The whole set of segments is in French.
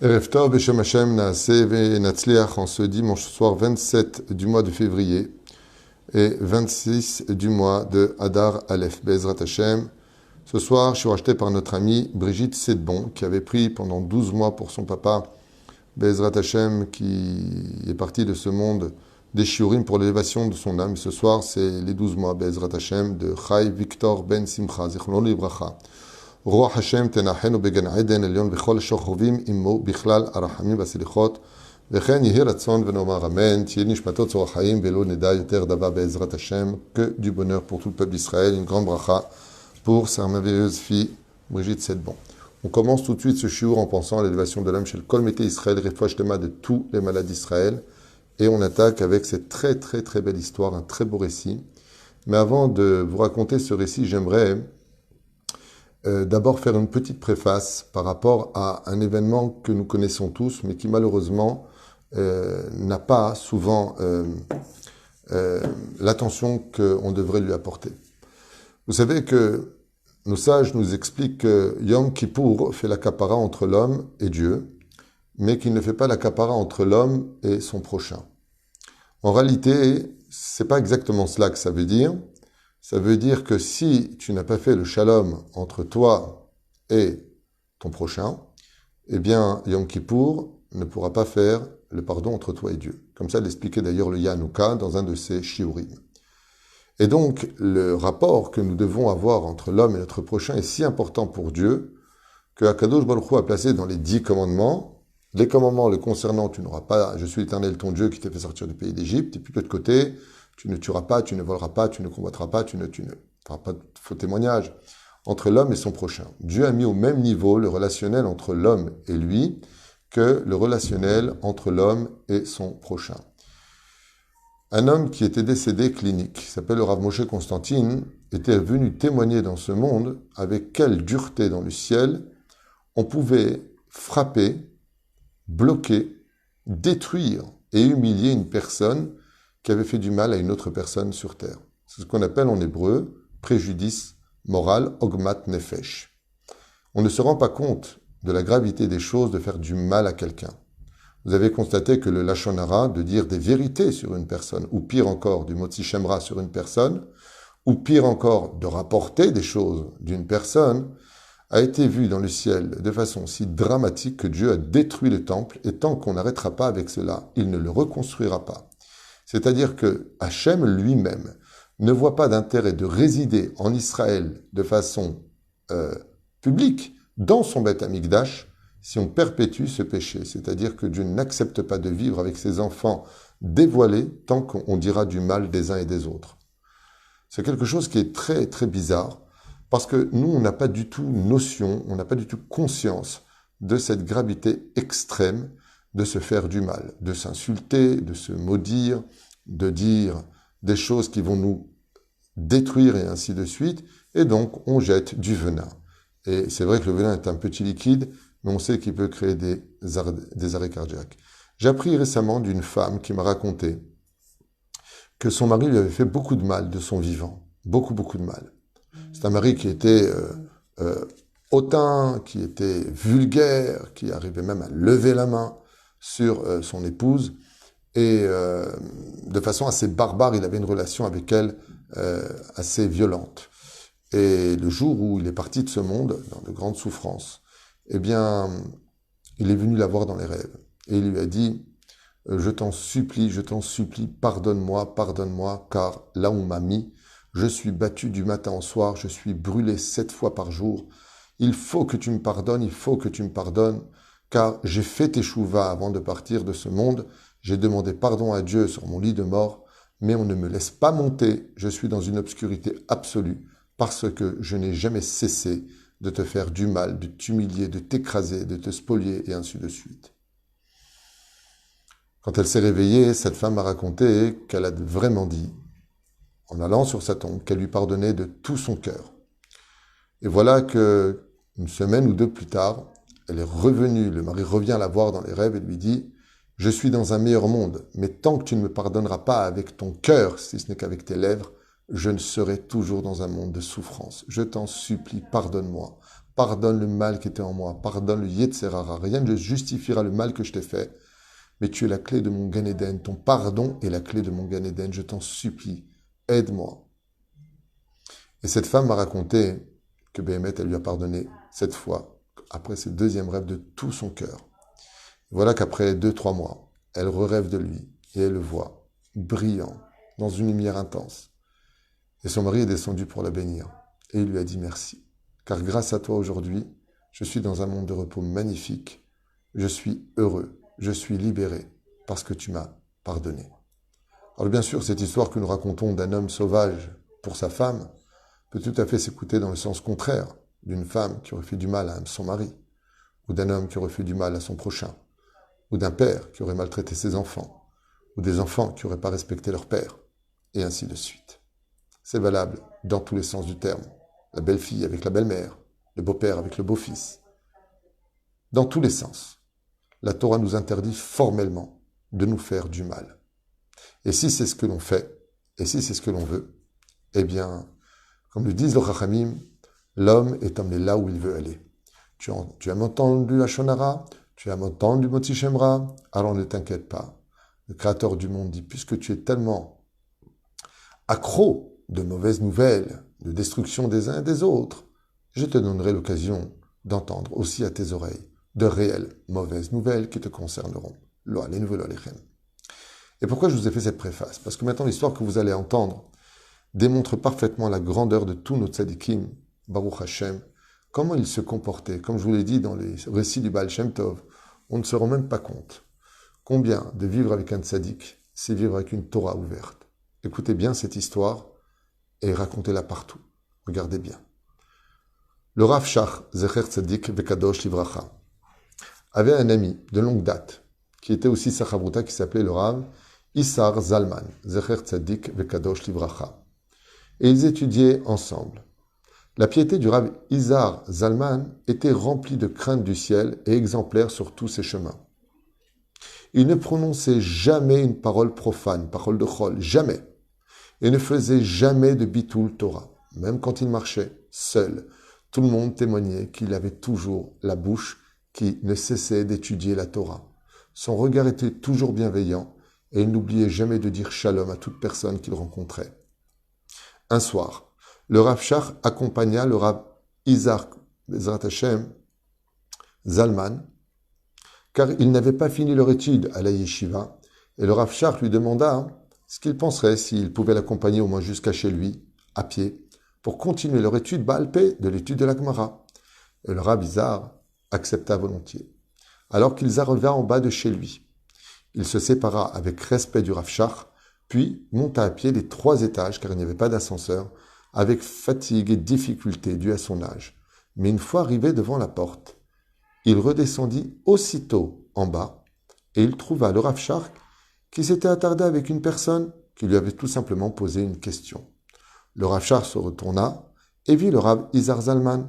Erev Tov, Beshem Hashem, Naaseh Ve'Natzliach, en ce dimanche soir 27 du mois de février et 26 du mois de Adar Aleph, Bezrat Hashem. Ce soir, je suis racheté par notre amie Brigitte Sedbon, qui avait pris pendant 12 mois pour son papa, Bezrat Hashem, qui est parti de ce monde des shiurim pour l'élévation de son âme. Ce soir, c'est les 12 mois, Bezrat Hashem, de Chai Victor Ben Simcha, Zichrono Livracha. רוח השם תנחנו בגן עדן עליון בכל שוכבים עמו בכלל הרחמים והסליחות וכן יהי רצון ונאמר אמן תהיה נשמתו צור החיים ולא נדע יותר דבר בעזרת השם que du bonheur pour tout le peuple d'Israël, une grande bracha pour sa merveilleuse fille Brigitte Sedbon. On commence tout de suite ce shiur en pensant à l'élévation de l'âme chez le Kol Mété Israël, Refoua Shlema de tous les malades d'Israël, et on attaque avec cette très belle histoire, un très beau récit. Mais avant de vous raconter ce récit, j'aimerais d'abord faire une petite préface par rapport à un événement que nous connaissons tous, mais qui malheureusement n'a pas souvent l'attention qu'on devrait lui apporter. Vous savez que nos sages nous expliquent que Yom Kippour fait la kapara entre l'homme et Dieu, mais qu'il ne fait pas la kapara entre l'homme et son prochain. En réalité, c'est pas exactement cela que ça veut dire. Ça veut dire que si tu n'as pas fait le shalom entre toi et ton prochain, eh bien, Yom Kippour ne pourra pas faire le pardon entre toi et Dieu. Comme ça l'expliquait d'ailleurs le Yanouka dans un de ses shiurim. Et donc, le rapport que nous devons avoir entre l'homme et notre prochain est si important pour Dieu que Akadosh Baruch Hu a placé dans les 10 commandements, les commandements le concernant, tu n'auras pas, je suis l'Éternel ton Dieu qui t'a fait sortir du pays d'Égypte, et puis de l'autre côté, tu ne tueras pas, tu ne voleras pas, tu ne combattras pas, tu ne feras pas de faux témoignages entre l'homme et son prochain. Dieu a mis au même niveau le relationnel entre l'homme et lui que le relationnel entre l'homme et son prochain. Un homme qui était décédé clinique, qui s'appelle le Rav Moshe Constantine, était venu témoigner dans ce monde avec quelle dureté dans le ciel on pouvait frapper, bloquer, détruire et humilier une personne qui avait fait du mal à une autre personne sur terre. C'est ce qu'on appelle en hébreu préjudice moral, ogmat nefesh. On ne se rend pas compte de la gravité des choses de faire du mal à quelqu'un. Vous avez constaté que le lashon hara, de dire des vérités sur une personne, ou pire encore, du motzi shemra sur une personne, ou pire encore, de rapporter des choses d'une personne, a été vu dans le ciel de façon si dramatique que Dieu a détruit le temple, et tant qu'on n'arrêtera pas avec cela, il ne le reconstruira pas. C'est-à-dire que Hachem lui-même ne voit pas d'intérêt de résider en Israël de façon publique dans son Beth Amikdash si on perpétue ce péché. C'est-à-dire que Dieu n'accepte pas de vivre avec ses enfants dévoilés tant qu'on dira du mal des uns et des autres. C'est quelque chose qui est très bizarre parce que nous, on n'a pas du tout notion, on n'a pas du tout conscience de cette gravité extrême de se faire du mal, de s'insulter, de se maudire, de dire des choses qui vont nous détruire et ainsi de suite, et donc on jette du venin. Et c'est vrai que le venin est un petit liquide, mais on sait qu'il peut créer des arrêts cardiaques. J'ai appris récemment d'une femme qui m'a raconté que son mari lui avait fait beaucoup de mal de son vivant, beaucoup de mal. C'est un mari qui était hautain, qui était vulgaire, qui arrivait même à lever la main sur son épouse, et de façon assez barbare, il avait une relation avec elle assez violente. Et le jour où il est parti de ce monde, dans de grandes souffrances, eh bien, il est venu la voir dans les rêves. Et il lui a dit, je t'en supplie, pardonne-moi, car là où on m'a mis, je suis battu du matin au soir, je suis brûlé 7 fois par jour. Il faut que tu me pardonnes, car j'ai fait teshuva avant de partir de ce monde. J'ai demandé pardon à Dieu sur mon lit de mort, mais on ne me laisse pas monter. Je suis dans une obscurité absolue parce que je n'ai jamais cessé de te faire du mal, de t'humilier, de t'écraser, de te spolier et ainsi de suite. Quand elle s'est réveillée, cette femme m'a raconté qu'elle a vraiment dit, en allant sur sa tombe, qu'elle lui pardonnait de tout son cœur. Et voilà que, une semaine ou 2 plus tard, elle est revenue, le mari revient la voir dans les rêves et lui dit « Je suis dans un meilleur monde, mais tant que tu ne me pardonneras pas avec ton cœur, si ce n'est qu'avec tes lèvres, je ne serai toujours dans un monde de souffrance. Je t'en supplie, pardonne-moi. pardonne le mal qui était en moi, pardonne le Yetzer Hara, rien ne justifiera le mal que je t'ai fait, mais tu es la clé de mon Gan Eden, ton pardon est la clé de mon Gan Eden, je t'en supplie, aide-moi. Et cette femme m'a raconté que Béhémet, elle lui a pardonné cette fois, après ses deuxièmes rêves de tout son cœur. Voilà qu'après 2-3 mois, elle rêve de lui et elle le voit, brillant, dans une lumière intense. Et son mari est descendu pour la bénir. Et il lui a dit merci. Car grâce à toi aujourd'hui, je suis dans un monde de repos magnifique. Je suis heureux, je suis libéré parce que tu m'as pardonné. Alors bien sûr, cette histoire que nous racontons d'un homme sauvage pour sa femme peut tout à fait s'écouter dans le sens contraire d'une femme qui aurait fait du mal à son mari, ou d'un homme qui aurait fait du mal à son prochain, ou d'un père qui aurait maltraité ses enfants, ou des enfants qui n'auraient pas respecté leur père, et ainsi de suite. C'est valable dans tous les sens du terme. La belle-fille avec la belle-mère, le beau-père avec le beau-fils. Dans tous les sens, la Torah nous interdit formellement de nous faire du mal. Et si c'est ce que l'on fait, et si c'est ce que l'on veut, eh bien, comme le disent les Chachamim, l'homme est emmené là où il veut aller. Tu as entendu la Shonara, tu as entendu Motzi Shemra, alors ne t'inquiète pas. Le Créateur du monde dit, puisque tu es tellement accro de mauvaises nouvelles, de destruction des uns et des autres, je te donnerai l'occasion d'entendre aussi à tes oreilles de réelles mauvaises nouvelles qui te concerneront. Lo aleinu velo alechem. Et pourquoi je vous ai fait cette préface? Parce que maintenant l'histoire que vous allez entendre démontre parfaitement la grandeur de tous nos tzadikim, Baruch Hashem, comment ils se comportaient. Comme je vous l'ai dit dans les récits du Baal Shem Tov, on ne se rend même pas compte combien de vivre avec un tzadik, c'est vivre avec une Torah ouverte. Écoutez bien cette histoire et racontez-la partout. Regardez bien. Le Rav Shach, Zecher Tzadik Vekadosh Livracha, avait un ami de longue date, qui était aussi sa chavruta, qui s'appelait le Rav Issar Zalman, Zecher Tzadik Vekadosh Livracha. Et ils étudiaient ensemble. La piété du Rav Issar Zalman était remplie de crainte du ciel et exemplaire sur tous ses chemins. Il ne prononçait jamais une parole profane, parole de chol, jamais. Et ne faisait jamais de bitoul Torah, même quand il marchait seul. Tout le monde témoignait qu'il avait toujours la bouche qui ne cessait d'étudier la Torah. Son regard était toujours bienveillant et il n'oubliait jamais de dire shalom à toute personne qu'il rencontrait. Un soir, le Rav Shach accompagna le Rav Issar Bezrat Hashem Zalman, car ils n'avaient pas fini leur étude à la yeshiva, et le Rav Shach lui demanda ce qu'il penserait s'il pouvait l'accompagner au moins jusqu'à chez lui, à pied, pour continuer leur étude Baal Peh, de l'étude de la Gemara. Et le Rav Issar accepta volontiers. Alors qu'ils arrivaient en bas de chez lui, il se sépara avec respect du Rav Shach, puis monta à pied les 3 étages, car il n'y avait pas d'ascenseur, avec fatigue et difficulté dues à son âge. Mais une fois arrivé devant la porte, il redescendit aussitôt en bas, et il trouva le Rav Shach qui s'était attardé avec une personne qui lui avait tout simplement posé une question. Le Rav Shach se retourna et vit le Rav Issar Zalman.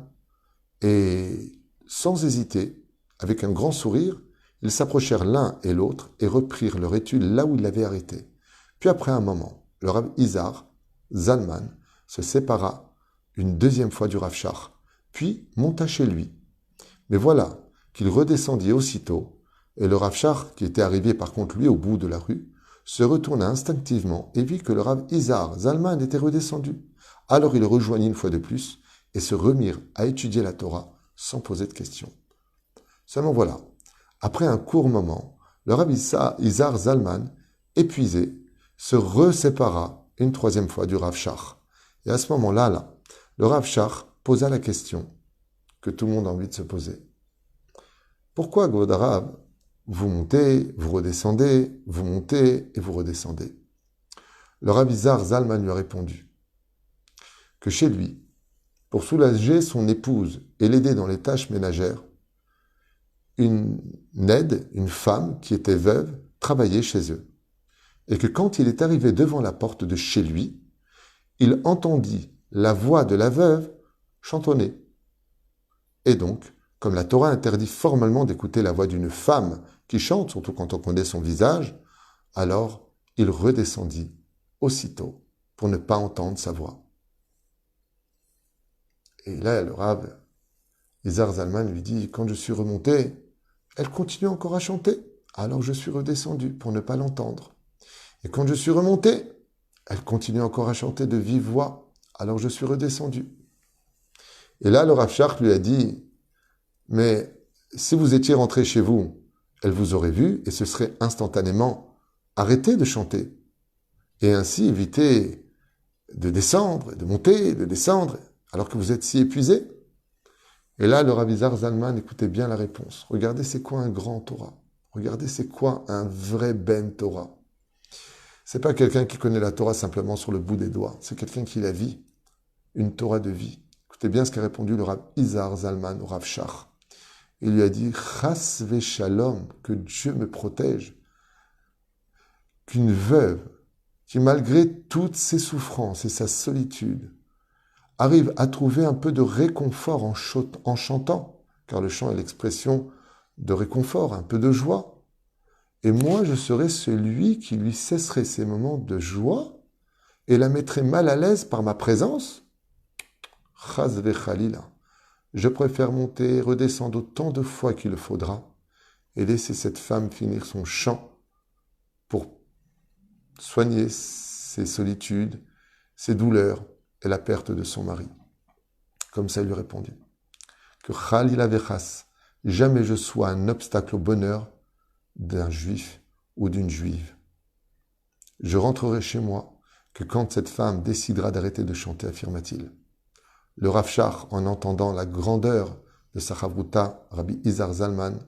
Et sans hésiter, avec un grand sourire, ils s'approchèrent l'un et l'autre et reprirent leur étude là où ils l'avaient arrêté. Puis après un moment, le Rav Issar Zalman se sépara une deuxième fois du Rav Shach, puis monta chez lui. Mais voilà qu'il redescendit aussitôt, et le Rav Shach, qui était arrivé par contre lui au bout de la rue, se retourna instinctivement et vit que le Rav Issar Zalman était redescendu. Alors il le rejoignit une fois de plus et se remirent à étudier la Torah sans poser de questions. Seulement voilà, après un court moment, le Rav Issar Zalman, épuisé, se resépara une 3e fois du Rav Shach. Et à ce moment-là, le Rav Shach posa la question que tout le monde a envie de se poser. Pourquoi, Kvod Harav, vous montez, vous redescendez, vous montez et vous redescendez? Le Rav Issar Zalman lui a répondu que chez lui, pour soulager son épouse et l'aider dans les tâches ménagères, une aide, une femme qui était veuve, travaillait chez eux. Et que quand il est arrivé devant la porte de chez lui, il entendit la voix de la veuve chantonner. Et donc, comme la Torah interdit formellement d'écouter la voix d'une femme qui chante, surtout quand on connaît son visage, alors il redescendit aussitôt pour ne pas entendre sa voix. Et là, le Rav Izar Zalman lui dit, quand je suis remonté, elle continue encore à chanter. Alors je suis redescendu pour ne pas l'entendre. Et quand je suis remonté, elle continue encore à chanter de vive voix. Alors je suis redescendu. Et là, le Rav Shach lui a dit, mais si vous étiez rentré chez vous, elle vous aurait vu et ce serait instantanément arrêté de chanter. Et ainsi éviter de descendre, de monter, de descendre, alors que vous êtes si épuisé. Et là, le Rav Izar Zalman, écoutez bien la réponse. Regardez, c'est quoi un grand Torah? Regardez, c'est quoi un vrai Ben Torah? C'est pas quelqu'un qui connaît la Torah simplement sur le bout des doigts. C'est quelqu'un qui la vit. Une Torah de vie. Écoutez bien ce qu'a répondu le Rav Izar Zalman au Rav Shach. Il lui a dit, Chas Shalom, que Dieu me protège, qu'une veuve, qui malgré toutes ses souffrances et sa solitude, arrive à trouver un peu de réconfort en chantant, car le chant est l'expression de réconfort, un peu de joie. Et moi, je serai celui qui lui cesserait ces moments de joie et la mettrait mal à l'aise par ma présence. Chas v'chalila. Je préfère monter et redescendre autant de fois qu'il le faudra et laisser cette femme finir son chant pour soigner ses solitudes, ses douleurs et la perte de son mari. Comme ça, il lui répondit. Que Khalila vechas, jamais je sois un obstacle au bonheur d'un juif ou d'une juive. Je rentrerai chez moi que quand cette femme décidera d'arrêter de chanter, affirma-t-il. Le Rav Shach, en entendant la grandeur de sa chavruta, Rabbi Izar Zalman,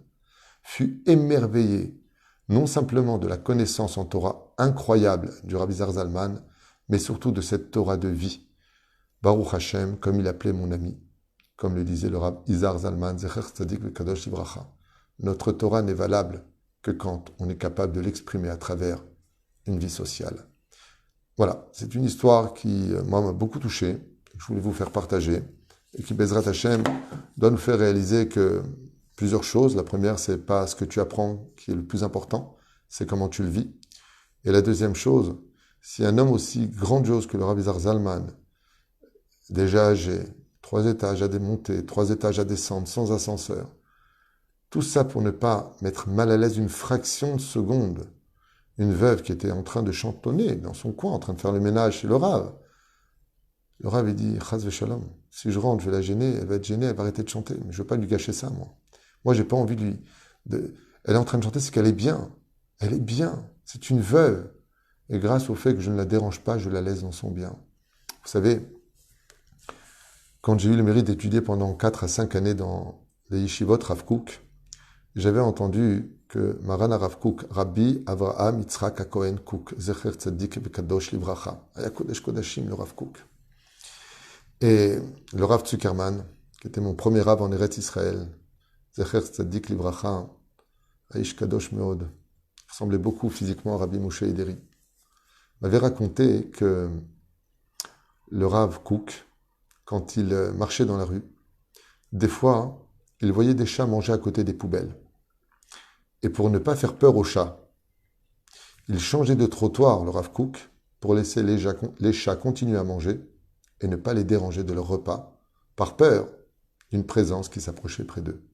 fut émerveillé, non simplement de la connaissance en Torah incroyable du Rabbi Izar Zalman, mais surtout de cette Torah de vie. Baruch Hashem, comme il appelait mon ami, comme le disait le Rabbi Izar Zalman, Zecher Tzadik V'Kadosh Livracha. Notre Torah n'est valable que quand on est capable de l'exprimer à travers une vie sociale. Voilà, c'est une histoire qui, moi, m'a beaucoup touché. Je voulais vous faire partager et qui, Bezrat Hashem, doit nous faire réaliser que plusieurs choses. La première, c'est pas ce que tu apprends qui est le plus important, c'est comment tu le vis. Et la deuxième chose, si un homme aussi grandiose que le Rabbi Izar Zalman, déjà âgé, 3 étages à démonter, 3 étages à descendre, sans ascenseur, tout ça pour ne pas mettre mal à l'aise une fraction de seconde, une veuve qui était en train de chantonner dans son coin, en train de faire le ménage chez le Rav. Le Rav, il dit, Chas v'shalom, si je rentre, je vais la gêner, elle va être gênée, elle va arrêter de chanter. Mais je ne veux pas lui gâcher ça, moi. Moi, j'ai pas envie de lui... Elle est en train de chanter, c'est qu'elle est bien. Elle est bien. C'est une veuve. Et grâce au fait que je ne la dérange pas, je la laisse dans son bien. Vous savez, quand j'ai eu le mérite d'étudier pendant 4 à 5 années dans les yeshivot Rav Kook, j'avais entendu que Maran Rav Kook, Rabbi Avraham Yitzhak HaKohen Kook, Zecher Tzadik V'Kadosh Livracha, Aya Kodesh Kodashim, le Rav Kook. Et le Rav Zuckerman, qui était mon premier Rav en Eretz Israël, Zecher Tzadik Livracha, Aish Kadosh Meod, ressemblait beaucoup physiquement à Rabbi Moshe Ederi, m'avait raconté que le Rav Kook, quand il marchait dans la rue, des fois, il voyait des chats manger à côté des poubelles. Et pour ne pas faire peur aux chats, il changeait de trottoir, le Rav Kook, pour laisser les chats continuer à manger et ne pas les déranger de leur repas, par peur d'une présence qui s'approchait près d'eux.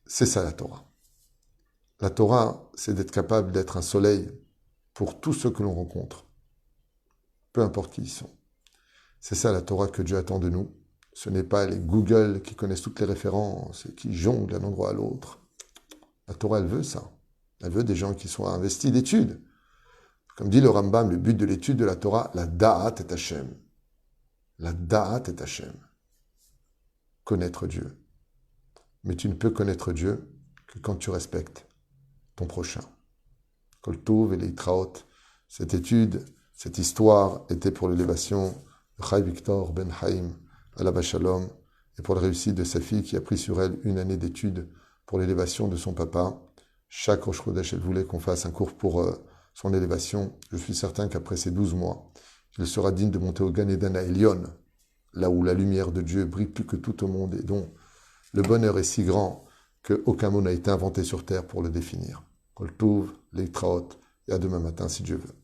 C'est ça la Torah. La Torah, c'est d'être capable d'être un soleil pour tous ceux que l'on rencontre, peu importe qui ils sont. C'est ça la Torah que Dieu attend de nous. Ce n'est pas les Google qui connaissent toutes les références et qui jonglent d'un endroit à l'autre. La Torah, elle veut ça. Elle veut des gens qui soient investis d'études. Comme dit le Rambam, le but de l'étude de la Torah, la da'at et Hashem. La da'at et Hashem. Connaître Dieu. Mais tu ne peux connaître Dieu que quand tu respectes ton prochain. Kol Tov et Leitraot. Cette étude, cette histoire était pour l'élévation de Chai Victor Ben Haïm, Alav Shalom, et pour la réussite de sa fille qui a pris sur elle 1 année d'études pour l'élévation de son papa. Chaque Rosh Chodesh, elle voulait qu'on fasse un cours pour son élévation. Je suis certain qu'après ces 12 mois, il sera digne de monter au Gan Eden à Elion, là où la lumière de Dieu brille plus que tout au monde et dont le bonheur est si grand qu'aucun mot n'a été inventé sur terre pour le définir. Kol Tov, Leitraot, et à demain matin si Dieu veut.